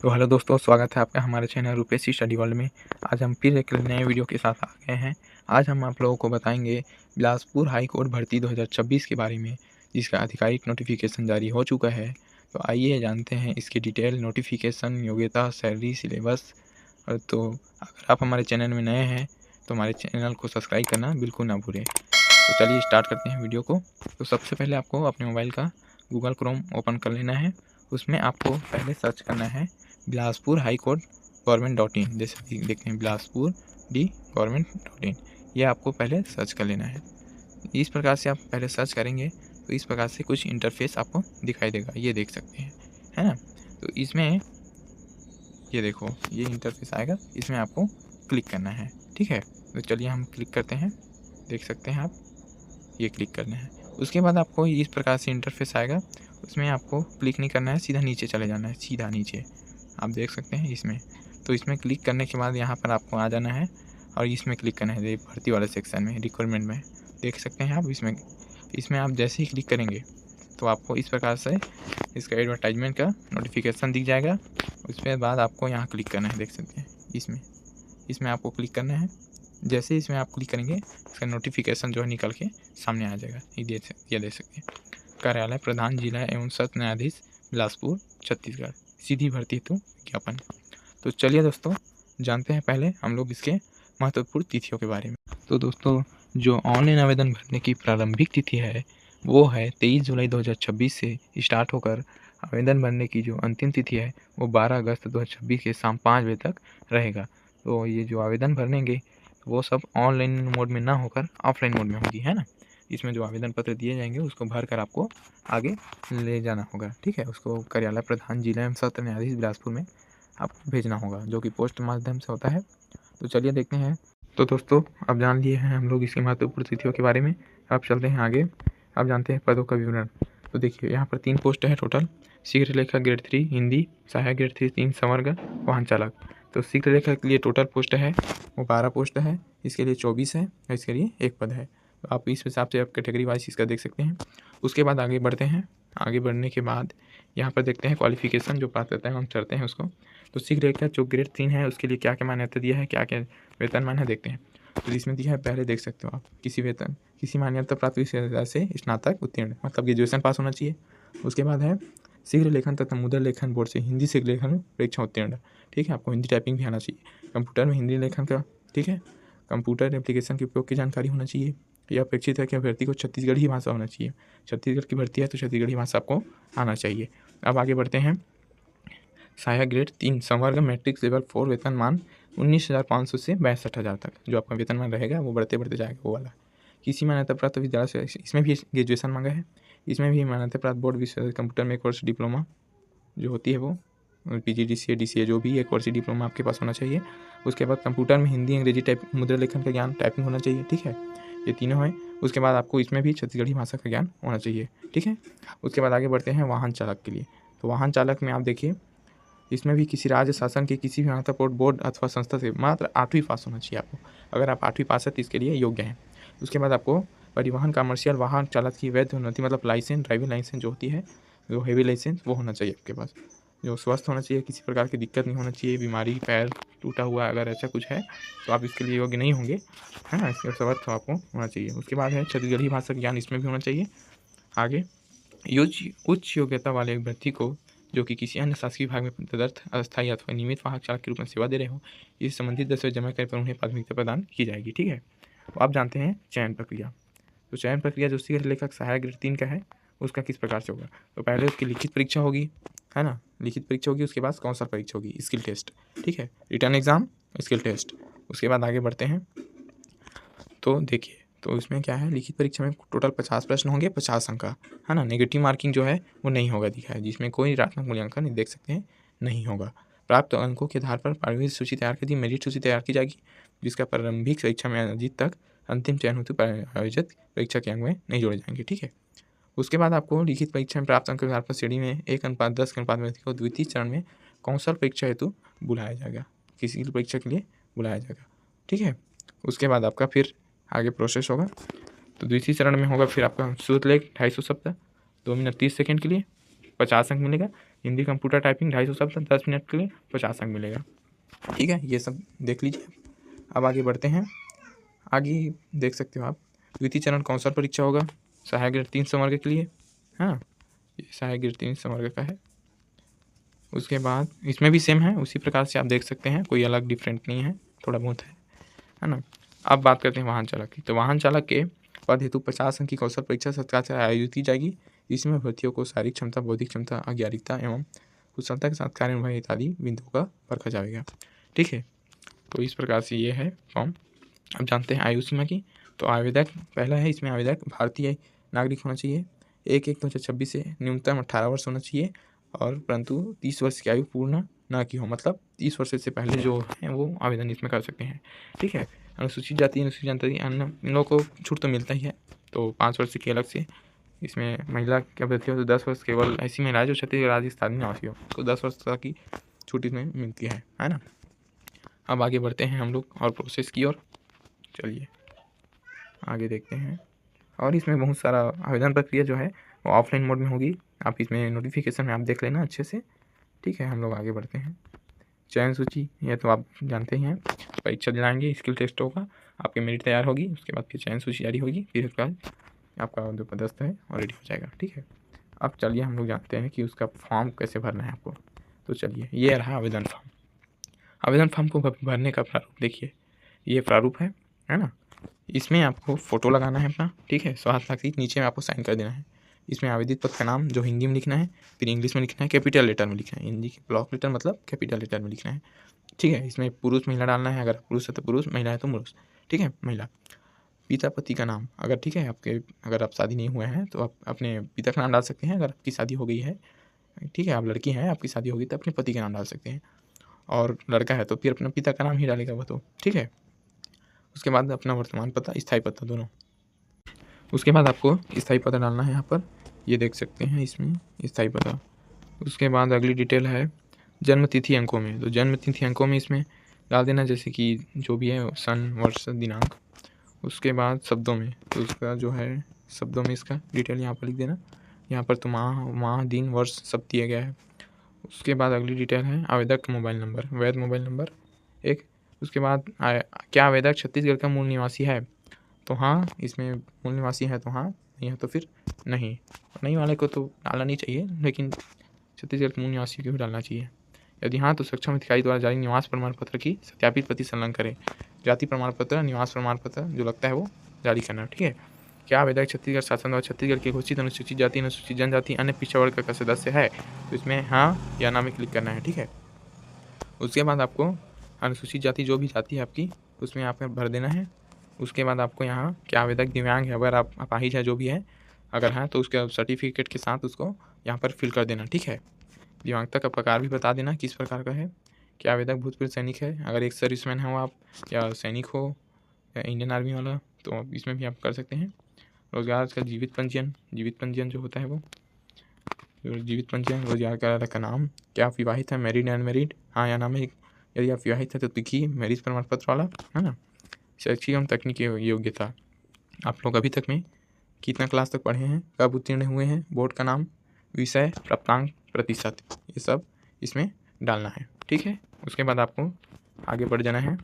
तो हेलो दोस्तों, स्वागत है आपका हमारे चैनल रूपेशी स्टडी वर्ल्ड में। आज हम फिर एक नए वीडियो के साथ आ गए हैं। आज हम आप लोगों को बताएंगे बिलासपुर हाई कोर्ट भर्ती 2026 के बारे में, जिसका आधिकारिक नोटिफिकेशन जारी हो चुका है। तो आइए जानते हैं इसकी डिटेल, नोटिफिकेशन, योग्यता, सैलरी, सिलेबस। तो अगर आप हमारे चैनल में नए हैं तो हमारे चैनल को सब्सक्राइब करना बिल्कुल ना भूलें। तो चलिए स्टार्ट करते हैं वीडियो को। तो सबसे पहले आपको अपने मोबाइल का गूगल क्रोम ओपन कर लेना है। उसमें आपको पहले सर्च करना है बिलासपुर हाई कोर्ट गवर्नमेंट.in। जैसे देखते हैं बिलासपुर डी गवर्नमेंट.in, ये आपको पहले सर्च कर लेना है। इस प्रकार से आप पहले सर्च करेंगे तो इस प्रकार से कुछ इंटरफेस आपको दिखाई देगा, ये देख सकते हैं, है ना। तो इसमें ये देखो, ये इंटरफेस आएगा, इसमें आपको क्लिक करना है, ठीक है। तो चलिए हम क्लिक करते हैं, देख सकते हैं आप, ये क्लिक करना है। उसके बाद आपको इस प्रकार से इंटरफेस आएगा, उसमें आपको क्लिक नहीं करना है, सीधा नीचे चले जाना है, सीधा नीचे आप देख सकते हैं इसमें। तो इसमें क्लिक करने के बाद यहाँ पर आपको आ जाना है और इसमें क्लिक करना है, भर्ती वाले सेक्शन में, रिक्वायरमेंट में देख सकते हैं आप। इसमें आप जैसे ही क्लिक करेंगे तो आपको इस प्रकार से इसका एडवर्टाइजमेंट का नोटिफिकेशन दिख जाएगा। उसके बाद आपको यहाँ क्लिक करना है, देख सकते हैं इसमें आपको क्लिक करना है। जैसे इसमें आप क्लिक करेंगे इसका नोटिफिकेशन जो है निकल के सामने आ जाएगा, ये देख सकते हैं। कार्यालय प्रधान जिला एवं सत्र न्यायाधीश बिलासपुर छत्तीसगढ़, सीधी भर्ती हेतु विज्ञापन। तो चलिए दोस्तों, जानते हैं पहले हम लोग इसके महत्वपूर्ण तिथियों के बारे में। तो दोस्तों, जो ऑनलाइन आवेदन भरने की प्रारंभिक तिथि है वो है 23 जुलाई 2026 से स्टार्ट होकर आवेदन भरने की जो अंतिम तिथि है वो 12 अगस्त 2026 के शाम 5 बजे तक रहेगा। तो ये जो आवेदन भरेंगे वो सब ऑनलाइन मोड में ना होकर ऑफलाइन मोड में होगी, है ना। इसमें जो आवेदन पत्र दिए जाएंगे उसको भर कर आपको आगे ले जाना होगा, ठीक है। उसको कार्यालय प्रधान जिला एवं सत्र न्यायाधीश बिलासपुर में आपको भेजना होगा, जो कि पोस्ट माध्यम से होता है। तो चलिए देखते हैं। तो दोस्तों, अब जान लिए हैं हम लोग इसकी महत्वपूर्ण तिथियों के बारे में। अब चलते हैं आगे। अब जानते हैं पदों का विवरण। तो देखिए, यहाँ पर 3 पोस्ट है टोटल। शीघ्र लेखक ग्रेड 3 हिंदी, सहायक ग्रेड 3 3 संवर्ग, वाहन चालक। तो शीघ्र लेखक के लिए टोटल पोस्ट है वो 12 पोस्ट है, इसके लिए 24 है, इसके लिए 1 पद है। तो आप इस हिसाब से आप कैटेगरी वाइज इसका देख सकते हैं। उसके बाद आगे बढ़ते हैं। आगे बढ़ने के बाद यहाँ पर देखते हैं क्वालिफिकेशन, जो पात्रता है हम चढ़ते हैं उसको। तो शीघ्र लेखक जो ग्रेड 3 है उसके लिए क्या क्या मान्यता दिया है, क्या क्या वेतनमान है, देखते हैं। तो इसमें दिया है, पहले देख सकते हो आप, किसी मान्यता प्राप्त विश्वविद्यालय से स्नातक उत्तीर्ण, मतलब ग्रेजुएशन पास होना चाहिए। उसके बाद है शीघ्र लेखन तथा मुद्रा लेखन बोर्ड से हिंदी शीघ्र लेखन परीक्षा उत्तीर्ण, ठीक है। आपको हिंदी टाइपिंग भी आना चाहिए। कंप्यूटर में हिंदी लेखन का, ठीक है। कंप्यूटर एप्लीकेशन के उपयोग की जानकारी होना चाहिए। यह अपेक्षित है कि अभ्यर्थी को छत्तीसगढ़ी भाषा होना चाहिए। छत्तीसगढ़ की भर्ती है तो छत्तीसगढ़ी भाषा आपको आना चाहिए। अब आगे बढ़ते हैं। सहायक ग्रेड 3 संवर्ग मैट्रिक्स लेवल 4 वेतनमान 19,500 से 62,000 तक, जो आपका वेतनमान रहेगा वो बढ़ते बढ़ते जाएगा वो वाला। किसी मान्यता प्राप्त विद्यालय से, इसमें भी ग्रेजुएशन मांगा है। इसमें भी मान्यता प्राप्त बोर्ड विश्व कंप्यूटर में एक वर्ष डिप्लोमा जो होती है वो PGDCA DCA जो भी एक वर्षीय डिप्लोमा आपके पास होना चाहिए। उसके बाद कंप्यूटर में हिंदी अंग्रेजी टाइप मुद्रा लेखन का ज्ञान, टाइपिंग होना चाहिए, ठीक है। ये तीनों हैं। उसके बाद आपको इसमें भी छत्तीसगढ़ी भाषा का ज्ञान होना चाहिए, ठीक है। उसके बाद आगे बढ़ते हैं वाहन चालक के लिए। तो वाहन चालक में आप देखिए, इसमें भी किसी राज्य शासन के किसी भी महत्वपूर्ण बोर्ड अथवा संस्था से मात्र 8वीं पास होना चाहिए आपको। अगर आप 8वीं पास है तो इसके लिए योग्य हैं। उसके बाद आपको परिवहन कमर्शियल वाहन चालक की वैध उन्नति, मतलब लाइसेंस, ड्राइविंग लाइसेंस जो होती है, जो हेवी लाइसेंस, वो होना चाहिए आपके पास। जो स्वस्थ होना चाहिए, किसी प्रकार की दिक्कत नहीं होना चाहिए, बीमारी, पैर टूटा हुआ अगर ऐसा कुछ है तो आप इसके लिए योग्य नहीं होंगे, है ना। इसके स्वस्थ आपको होना चाहिए। उसके बाद है छत्तीसगढ़ी भाषा का ज्ञान, इसमें भी होना चाहिए। आगे उच्च योग्यता वाले अभ्यर्थी को जो कि किसी अन्य शासकीय विभाग में तदर्थ अस्थायी अथवा नियमित वाहन चालक के रूप में सेवा दे रहे हो, इस संबंधित दस्तावेज जमा कर पर उन्हें प्राथमिकता प्रदान की जाएगी, ठीक है। तो आप जानते हैं चयन प्रक्रिया। तो चयन प्रक्रिया जो शीघ्र लेखक सहायक ग्रेड 3 का है उसका किस प्रकार से होगा। तो पहले उसकी लिखित परीक्षा होगी, है ना, लिखित परीक्षा होगी। उसके बाद कौशल परीक्षा होगी, स्किल टेस्ट, ठीक है, रिटर्न एग्जाम, स्किल टेस्ट। उसके बाद आगे बढ़ते हैं। तो देखिए, तो इसमें क्या है, लिखित परीक्षा में टोटल 50 प्रश्न होंगे, 50 अंक का, है ना। नेगेटिव मार्किंग जो है वो नहीं होगा दिखा है, जिसमें कोई ऋणात्मक मूल्यांकन देख सकते हैं नहीं होगा। प्राप्त अंकों के आधार पर प्रारंभिक सूची तैयार की, मेरिट सूची तैयार की जाएगी, जिसका प्रारंभिक परीक्षा में आयोजित तक अंतिम चयन हेतु आयोजित परीक्षा के अंक में नहीं जोड़े जाएंगे, ठीक है। उसके बाद आपको लिखित परीक्षा में प्राप्त अंक के आधार पर श्रेणी में 1:10 के अनुपात में को द्वितीय चरण में कौशल परीक्षा हेतु बुलाया जाएगा, किसी परीक्षा के लिए बुलाया जाएगा, ठीक है। उसके बाद आपका फिर आगे प्रोसेस होगा। तो द्वितीय चरण में होगा फिर आपका शुद्ध लेख 250 शब्द, 2 मिनट 30 सेकंड के लिए 50 अंक मिलेगा। हिंदी कंप्यूटर टाइपिंग 250 शब्द 10 मिनट के लिए 50 अंक मिलेगा। ठीक है, ये सब देख लीजिए। अब आगे बढ़ते हैं। आगे देख सकते हो आप, द्वितीय चरण कौशल परीक्षा होगा सहायक ग्रेड 3 संवर्ग के लिए। हाँ, ये सहायक ग्रेड 3 संवर्ग का है। उसके बाद इसमें भी सेम है, उसी प्रकार से आप देख सकते हैं, कोई अलग डिफरेंट नहीं है, थोड़ा बहुत है ना। अब बात करते हैं वाहन चालक की। तो वाहन चालक के पद हेतु 50 अंक की कौशल परीक्षा सरकार से आयोजित की जाएगी। इसमें भर्तियों को शारीरिक क्षमता, बौद्धिक क्षमता, अज्ञानिकता एवं कुशलता के साथ कार्य इत्यादि बिंदुओं का परखा जाएगा। ठीक है, तो इस प्रकार से ये है फॉर्म। अब जानते हैं आयु सीमा की। तो आवेदक पहला है, इसमें आवेदक भारतीय नागरिक होना चाहिए, 1/1/2026 से न्यूनतम 18 वर्ष होना चाहिए और परंतु 30 वर्ष की आयु पूर्ण ना की हो, मतलब 30 वर्ष से पहले जो है वो आवेदन इसमें कर सकते हैं। ठीक है, अनुसूचित जाति, अनुसूचित जनजाति, अन्य इन लोगों को छूट तो मिलता ही है। तो 5 वर्ष की अलग से इसमें महिला की अभ्यर्थी हो तो 10 वर्ष, केवल ऐसी महिलाएं जो छत्तीसगढ़ राज्य स्थानीय निवासी हो तो 10 वर्ष तक की छूट इसमें मिलती है ना। अब आगे बढ़ते हैं हम लोग और प्रोसेस की ओर। चलिए आगे देखते हैं। और इसमें बहुत सारा आवेदन प्रक्रिया जो है वो ऑफलाइन मोड में होगी। आप इसमें नोटिफिकेशन में आप देख लेना अच्छे से। ठीक है, हम लोग आगे बढ़ते हैं। चयन सूची, यह तो आप जानते ही हैं, परीक्षा दिलाएंगे, स्किल टेस्ट होगा, आपकी मेरिट तैयार होगी, उसके बाद फिर चयन सूची जारी होगी, फिर उसके बाद आपका जो पदस्थ है और रेडी हो जाएगा। ठीक है, अब चलिए हम लोग जानते हैं कि उसका फॉर्म कैसे भरना है आपको। तो चलिए, ये रहा आवेदन फॉर्म। आवेदन फॉर्म को भरने का प्रारूप देखिए, ये प्रारूप है ना। इसमें आपको फ़ोटो लगाना है अपना, ठीक है, स्वास्थ्य नीचे में आपको साइन कर देना है। इसमें आवेदित पद का नाम जो हिंदी में लिखना है, फिर इंग्लिश में लिखना है, कैपिटल लेटर में लिखना है। हिंदी के ब्लॉक लेटर मतलब कैपिटल लेटर में लिखना है। ठीक है, इसमें पुरुष महिला डालना है, अगर पुरुष है तो पुरुष, महिला है तो पुरुष। ठीक है, महिला। पिता पति का नाम, अगर ठीक है आपके, अगर आप शादी नहीं हुए हैं तो आप अपने पिता का नाम डाल सकते हैं। अगर आपकी शादी हो गई है, ठीक है, आप लड़की हैं, आपकी शादी होगी तो अपने पति का नाम डाल सकते हैं। और लड़का है तो फिर अपने पिता का नाम ही डालेगा वो तो। ठीक है, उसके बाद अपना वर्तमान पता, स्थायी पता दोनों। उसके बाद आपको स्थायी पता डालना है यहाँ पर, ये देख सकते हैं इसमें स्थायी पता। उसके बाद अगली डिटेल है जन्म तिथि अंकों में। तो जन्म तिथि अंकों में इसमें डाल देना, जैसे कि जो भी है सन, वर्ष, दिनांक। उसके बाद शब्दों में, तो उसका जो है शब्दों में इसका डिटेल यहाँ पर लिख देना। यहाँ पर तो माह, दिन, वर्ष सब दिया गया है। उसके बाद अगली डिटेल है आवेदक का मोबाइल नंबर, वैध मोबाइल नंबर एक। उसके बाद क्या आवेदक छत्तीसगढ़ का मूल निवासी है, तो हाँ, इसमें मूल निवासी है तो हाँ, नहीं है तो फिर नहीं। नहीं वाले को तो डालना नहीं चाहिए, लेकिन छत्तीसगढ़ के मूल निवासी को भी डालना चाहिए। यदि हाँ, तो सक्षम अधिकारी द्वारा जारी निवास प्रमाण पत्र की सत्यापित प्रति संलग्न करें। जाति प्रमाण पत्र, निवास प्रमाण पत्र जो लगता है वो जारी करना। ठीक है, क्या आवेदक छत्तीसगढ़ शासन द्वारा छत्तीसगढ़ की घोषित अनुसूचित जाति, अनुसूचित जनजाति, अन्य पिछड़ा वर्ग का सदस्य है, तो इसमें हाँ या ना में क्लिक करना है। ठीक है, उसके बाद आपको अनुसूचित जाति जो भी जाति है आपकी, उसमें आपको भर देना है। उसके बाद आपको यहाँ क्या आवेदक दिव्यांग है, अगर आप अपाहिज है जो भी है, अगर है तो उसके सर्टिफिकेट के साथ उसको यहाँ पर फिल कर देना। ठीक है, दिव्यांगता का प्रकार भी बता देना किस प्रकार का है। क्या आवेदक भूतपूर्व सैनिक है, अगर एक सर्विसमैन हो आप, या सैनिक हो, या इंडियन आर्मी वाला, तो इसमें भी आप कर सकते हैं। रोजगार का जीवित पंजीयन जो होता है वो जीवित पंजीयन, रोजगार का नाम, क्या आप विवाहित है, मैरिड अनमैरिड, हाँ या ना में। यदि आप विवाहित है तो लिखिए मैरिज प्रमाण पत्र वाला, है ना। शैक्षिक एवं तकनीकी योग्यता, आप लोग अभी तक में कितना क्लास तक पढ़े हैं, कब उत्तीर्ण हुए हैं, बोर्ड का नाम, विषय, प्राप्तांक, प्रतिशत, ये सब इसमें डालना है। ठीक है, उसके बाद आपको आगे बढ़ जाना है।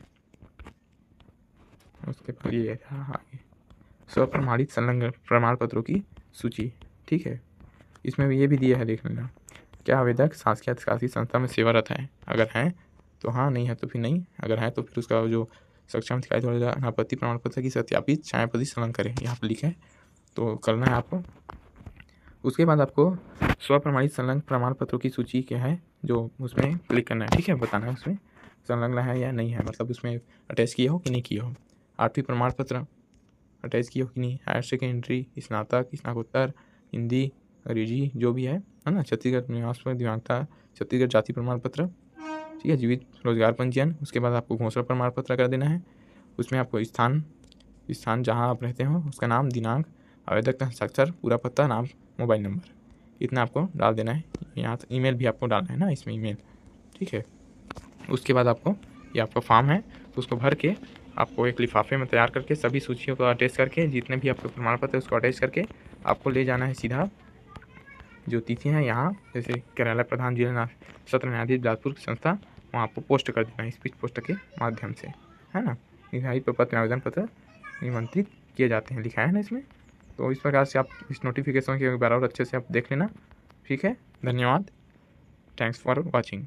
उसके बाद ये था आगे स्वप्रमाणित संलग्न प्रमाण पत्रों की सूची। ठीक है, इसमें भी ये भी दिया है, देख लेना। क्या आवेदक शासकीय अधिशासी संस्था में सेवारत है, अगर हैं तो हाँ, नहीं है तो फिर नहीं, अगर है तो फिर उसका जो सक्षम अधिकारी द्वारा अनापत्ति प्रमाण पत्र की सत्यापित छायाप्रति संलग्न करें, यहाँ पर लिखा है तो करना है आपको। उसके बाद आपको स्वप्रमाणित संलग्न प्रमाण पत्रों की सूची क्या है जो उसमें क्लिक करना है। ठीक है, बताना है उसमें संलग्न है या नहीं है, मतलब उसमें अटैच किया हो कि नहीं किया हो। 8वीं प्रमाण पत्र अटैच किया हो कि नहीं, हायर सेकेंडरी, स्नातक, स्नातकोत्तर, हिंदी, अंग्रेजी जो भी है ना। छत्तीसगढ़ निवास पर दिव्यांगता, छत्तीसगढ़ जाति प्रमाण पत्र, ठीक है, जीवित रोजगार पंजीयन। उसके बाद आपको घोषणा प्रमाण पत्र कर देना है। उसमें आपको स्थान जहाँ आप रहते हो उसका नाम, दिनांक, आवेदक का हस्ताक्षर, पूरा पता, नाम, मोबाइल नंबर, इतना आपको डाल देना है। यहाँ ईमेल भी आपको डालना है ना इसमें, ईमेल। ठीक है, उसके बाद आपको ये आपका फॉर्म है उसको भर के आपको एक लिफाफे में तैयार करके सभी सूचियों को अटैच करके, जितने भी आपके प्रमाण पत्र है उसको अटैच करके आपको ले जाना है सीधा जो तिथि हैं यहाँ जैसे कार्यालय प्रधान जिला सत्र न्यायाधीश बिलासपुर की संस्था, वहाँ आपको पोस्ट कर देना है स्पीड पोस्ट के माध्यम से, है ना। निर्धारित प्रपत्र में आवेदन पत्र निमंत्रित किए जाते हैं, लिखा है ना इसमें। तो इस प्रकार से आप इस नोटिफिकेशन के एक बार और अच्छे से आप देख लेना। ठीक है, धन्यवाद, थैंक्स फॉर वॉचिंग।